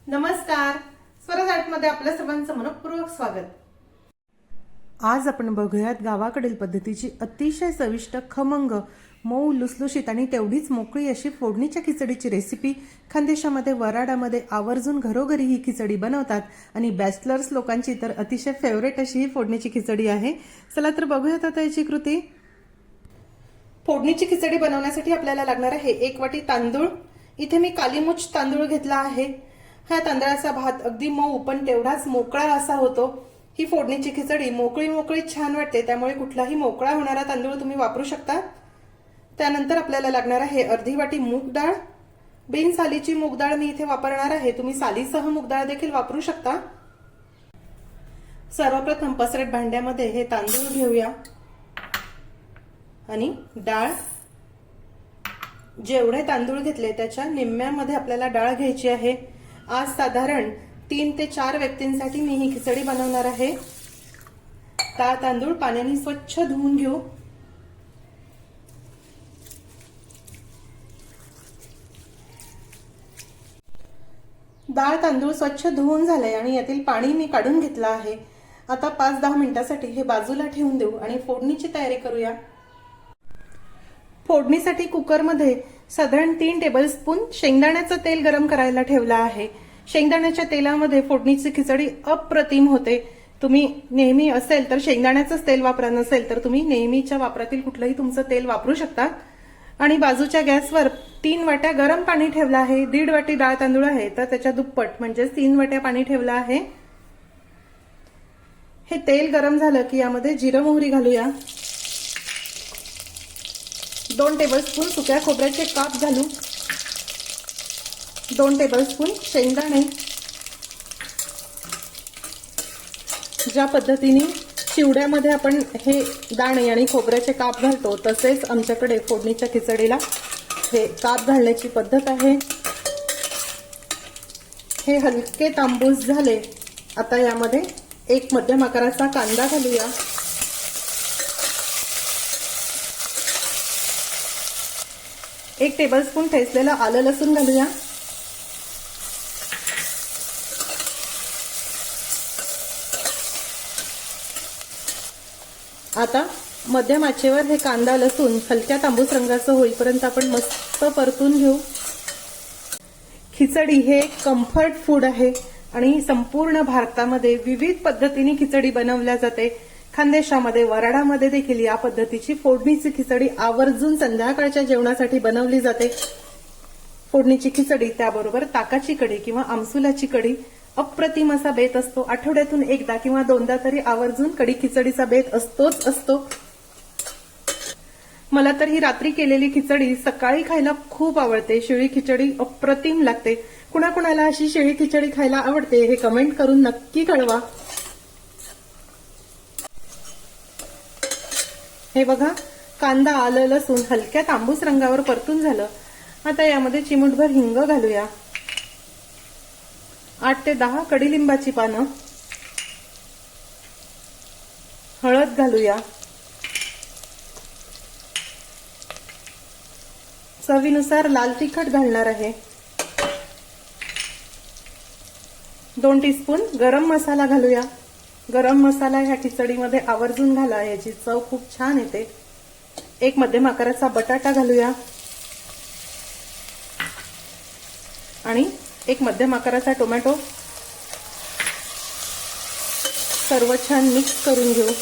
नमस्कार, स्वराज आर्टमध्ये आपल्या सर्वांचं मनपूर्वक स्वागत। आज आपण बघूयात गावाकडील पद्धतीची अतिशय चविष्ट, खमंग, मऊ, लुसलुशीत आणि तेवढीच मोकळी अशी फोडणीच्या खिचडीची रेसिपी। खानदेशामध्ये वराडामध्ये आवर्जून घरोघरी ही खिचडी बनवतात आणि बॅचलर्स लोकांची तर अतिशय फेवरेट अशी ही फोडणीची खिचडी आहे। चला तर बघूयात आता याची कृती। फोडणीची खिचडी बनवण्यासाठी आपल्याला लागणार आहे 1 वाटी तांदूळ। इथे मी कालीमुछ तांदूळ घेतला आहे। हा तांदळाचा भात अगदी मऊ पण तेवढाच मोकळा असा होतो। ही फोडणीची खिचडी मोकळी मोकळी छान वाटते, त्यामुळे कुठलाही मोकळा होणारा तांदूळ तुम्ही वापरू शकता। त्यानंतर आपल्याला लागणार आहे अर्धी वाटी मूग डाळ। बिन सालीची मूग डाळ मी इथे वापरणार आहे, तुम्ही सालीसह मूग डाळ देखील वापरू शकता। सर्वप्रथम पसरट भांड्यामध्ये हे तांदूळ घेऊया आणि डाळ, जेवढे तांदूळ घेतले त्याच्या निम्म्यामध्ये आपल्याला डाळ घ्यायची आहे। आज साधारण 3 ते 4 व्यक्तींसाठी मी ही खिचडी बनवणार आहे। डाळ तांदूळ पाण्याने स्वच्छ धुवून घेऊ। डाळ तांदूळ स्वच्छ धुवून झाले आणि यातील पाणी मी काढून घेतलं आहे। आता 5-10 मिनिटांसाठी हे बाजूला ठेवून देऊ आणि फोडणीची तयारी करूया। फोडणीसाठी कुकरमध्ये साधारण 3 टेबलस्पून शेंगदाण्याचं तेल गरम करायला ठेवलं आहे। शेंगदाण्याच्या तेलामध्ये फोडणीची खिचडी अप्रतिम होते। तुम्ही नेहमी असेल तर शेंगदाण्याचंच तेल वापरा, नसेल तर तुम्ही नेहमीच्या वापरातील कुठलंही तुमचं तेल वापरू शकता। आणि बाजूच्या गॅसवर 3 वाट्या गरम पाणी ठेवलं आहे। 1.5 वाटी डाळ तांदूळ आहे तर त्याच्या दुप्पट म्हणजे 3 वाट्या पाणी ठेवलं आहे। हे तेल गरम झालं की यामध्ये जिरं मोहरी घालूया। 2 टेबलस्पून सुक्या खोबऱ्याचे काप घालू। 2 टेबलस्पून शेंगदाणे। ज्या पद्धतीने चिवड्यामध्ये आपण हे दाणे आणि खोबऱ्याचे काप घालतो तसेच आमच्याकडे फोडणीच्या खिचडीला हे काप घालण्याची पद्धत आहे। हे हलके तांबूस झाले। आता यामध्ये एक मध्यम आकाराचा कांदा घालूया। एक टेबलस्पून ठेचलेलं आलं लसूण घालूया। आता मध्यम आचेवर हे कांदा लसूण हलक्या तांबूस रंगाचं होईपर्यंत आपण मस्त परतून घेऊ। खिचडी हे कम्फर्ट फूड आहे आणि संपूर्ण भारतामध्ये विविध पद्धतीने खिचडी बनवल्या जाते। खानदेशामध्ये वराडामध्ये देखील या पद्धतीची फोडणीची खिचडी आवर्जून संध्याकाळच्या जेवणासाठी बनवली जाते। फोडणीची खिचडी त्याबरोबर ताकाची कढी किंवा आमसुलाची कढी अप्रतिम असा बेत असतो। आठवड्यातून एकदा किंवा दोनदा तरी आवर्जून कढी खिचडीचा बेत असतोच असतो। मला तर ही रात्री केलेली खिचडी सकाळी खायला खूप आवडते। शिळी खिचडी अप्रतिम लागते। कुणाकुणाला अशी शिळी खिचडी खायला आवडते हे कमेंट करून नक्की कळवा। हे बघा, कांदा आलं लसूण हलक्या तांबूस रंगावर परतून झालं। आता यामध्ये चिमूटभर हिंग घालूया। 8 ते 10 कडीलिंबाची पानं, हळद घालूया। चवीनुसार लाल तिखट घालणार आहे। 2 टीस्पून गरम मसाला घालूया। गरम मसाला ह्या खिचडीमध्ये आवर्जून घाला, याची चव खूप छान येते। एक मध्यम आकाराचा बटाटा घालूया आणि एक मध्यम आकाराचा टोमॅटो। सर्व छान मिक्स करून घेऊ।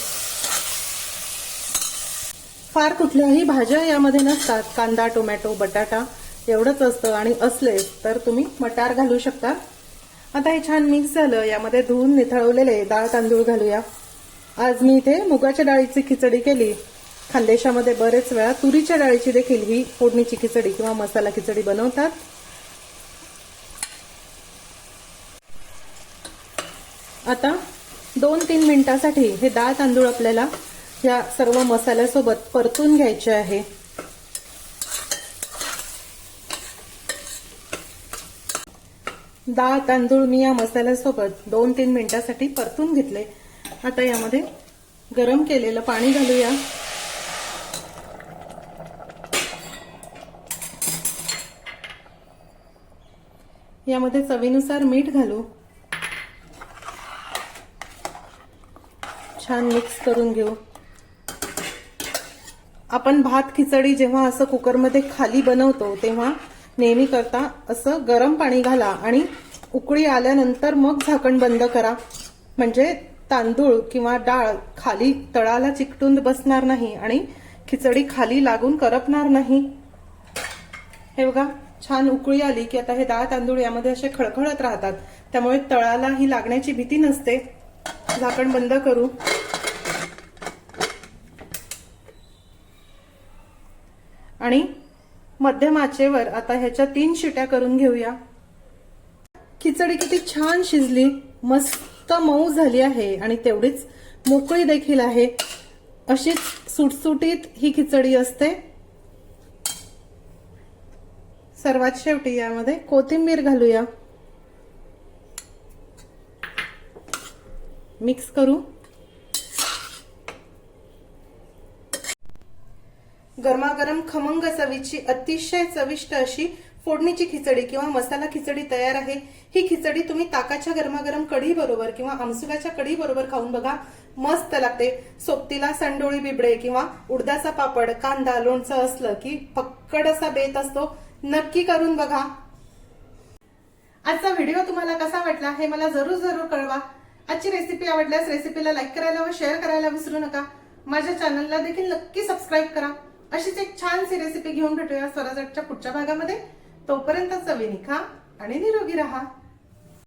फार कुठल्याही भाज्या यामध्ये नसतात, कांदा टोमॅटो बटाटा एवढंच असतं आणि असले तर तुम्ही मटार घालू शकता। आता हे छान मिक्स झालं, यामध्ये धुवून निथळवलेले डाळ तांदूळ घालूया। आज मी इथे मुगाच्या डाळीची खिचडी केली। खानदेशामध्ये बरेच वेळा तुरीच्या डाळीची देखील ही फोडणीची खिचडी किंवा मसाला खिचडी बनवतात। आता 2-3 मिनिटांसाठी हे डाळ तांदूळ आपल्याला या सर्व मसाल्यासोबत परतून घ्यायचे आहे। डाळ तांदूळ मी या मसाल्यासोबत 2-3 मिनिटांसाठी परतून घेतले। आता यामध्ये गरम केलेलं पाणी घालूया। यामध्ये चवीनुसार मीठ घालू. छान मिक्स करून घेऊ. आपण भात खिचडी जेव्हा असं कुकरमध्ये खाली बनवतो तेव्हा नेहमी करता असं गरम पाणी घाला आणि उकळी आल्यानंतर मग झाकण बंद करा. म्हणजे तांदूळ किंवा डाळ खाली तळाला चिकटून बसणार नाही आणि खिचडी खाली लागून करपणार नाही. हे बघा, छान उकळी आली की आता हे डाळ तांदूळ यामध्ये असे खळखळत राहतात, त्यामुळे तळाला ही लागण्याची भीती नसते. झाकण बंद करू. आणि मध्यम आचेवर आता ह्याच्या 3 शिट्या करून घेऊया. खिचडी किती छान शिजली, मस्त मऊ झाली आहे आणि तेवढीच मोकळी देखील आहे. अशीच सुटसुटीत ही खिचडी असते. सर्वात शेवटी यामध्ये कोथिंबीर घालूया. मिक्स करू. गरमागरम खमंग चवीची अतिशय चविष्ट अशी फोडणीची खिचडी किंवा मसाला खिचडी तयार आहे. ही खिचडी तुम्ही ताकाच्या गरमागरम कढी बरोबर किंवा आमसुलाच्या कढी बरोबर खाऊन बघा, मस्त लागते. सोबतीला संडोळी बिबडे किंवा उडदाचा पापड, कांदा, लोणचं असलं की पक्कड असा बेत असतो. नक्की करून बघा. आजचा व्हिडिओ तुम्हाला कसा वाटला हे मला जरूर जरूर कळवा. आजची रेसिपी आवडल्यास रेसिपीला लाईक करायला व शेअर करायला विसरू नका. माझ्या चॅनलला देखील नक्की सबस्क्राईब करा. अशीच एक छानशी रेसिपी घेऊन भेटूया स्वराजच्या पुढच्या भागामध्ये. तोपर्यंत चवीने खा आणि निरोगी राहा.